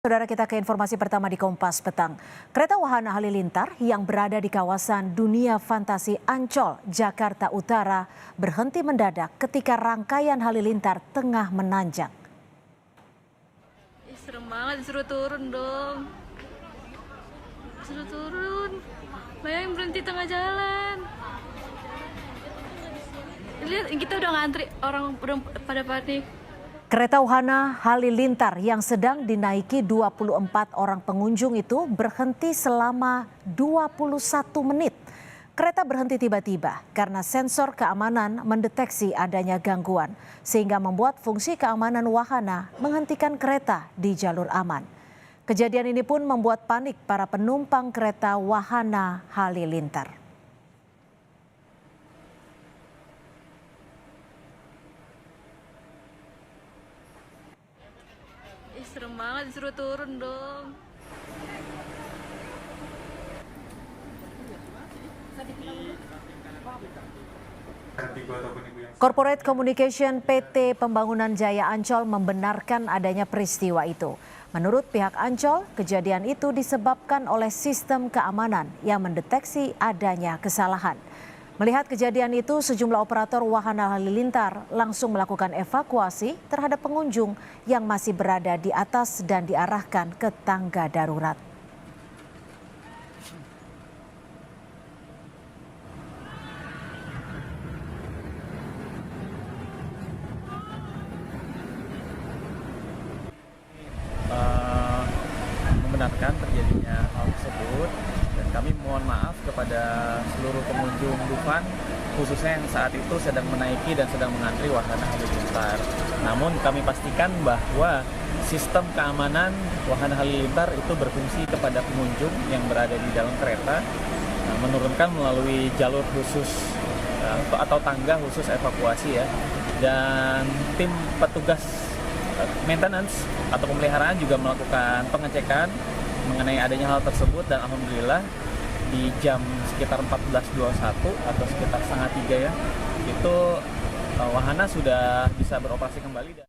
Saudara, kita ke informasi pertama di Kompas Petang. Kereta Wahana Halilintar yang berada di kawasan Dunia Fantasi Ancol, Jakarta Utara berhenti mendadak ketika rangkaian halilintar tengah menanjak. Serem banget, disuruh turun dong. Disuruh turun. Bayangin berhenti tengah jalan. Lihat, kita udah ngantri, orang udah pada panik. Kereta Wahana Halilintar yang sedang dinaiki 24 orang pengunjung itu berhenti selama 21 menit. Kereta berhenti tiba-tiba karena sensor keamanan mendeteksi adanya gangguan, sehingga membuat fungsi keamanan wahana menghentikan kereta di jalur aman. Kejadian ini pun membuat panik para penumpang kereta Wahana Halilintar. Serem banget, disuruh turun dong. Corporate Communication PT Pembangunan Jaya Ancol membenarkan adanya peristiwa itu. Menurut pihak Ancol, kejadian itu disebabkan oleh sistem keamanan yang mendeteksi adanya kesalahan. Melihat kejadian itu, sejumlah operator wahana halilintar langsung melakukan evakuasi terhadap pengunjung yang masih berada di atas dan diarahkan ke tangga darurat. Membenarkan terjadinya hal tersebut dan kami mohon maaf kepada seluruh pengunjung Dufan, khususnya yang saat itu sedang menaiki dan sedang mengantri wahana halilintar. Namun kami pastikan bahwa sistem keamanan wahana halilintar itu berfungsi kepada pengunjung yang berada di dalam kereta, menurunkan melalui jalur khusus atau tangga khusus evakuasi ya, dan tim petugas maintenance atau pemeliharaan juga melakukan pengecekan mengenai adanya hal tersebut, dan alhamdulillah di jam sekitar 14.21 atau sekitar setengah 3 ya, itu wahana sudah bisa beroperasi kembali.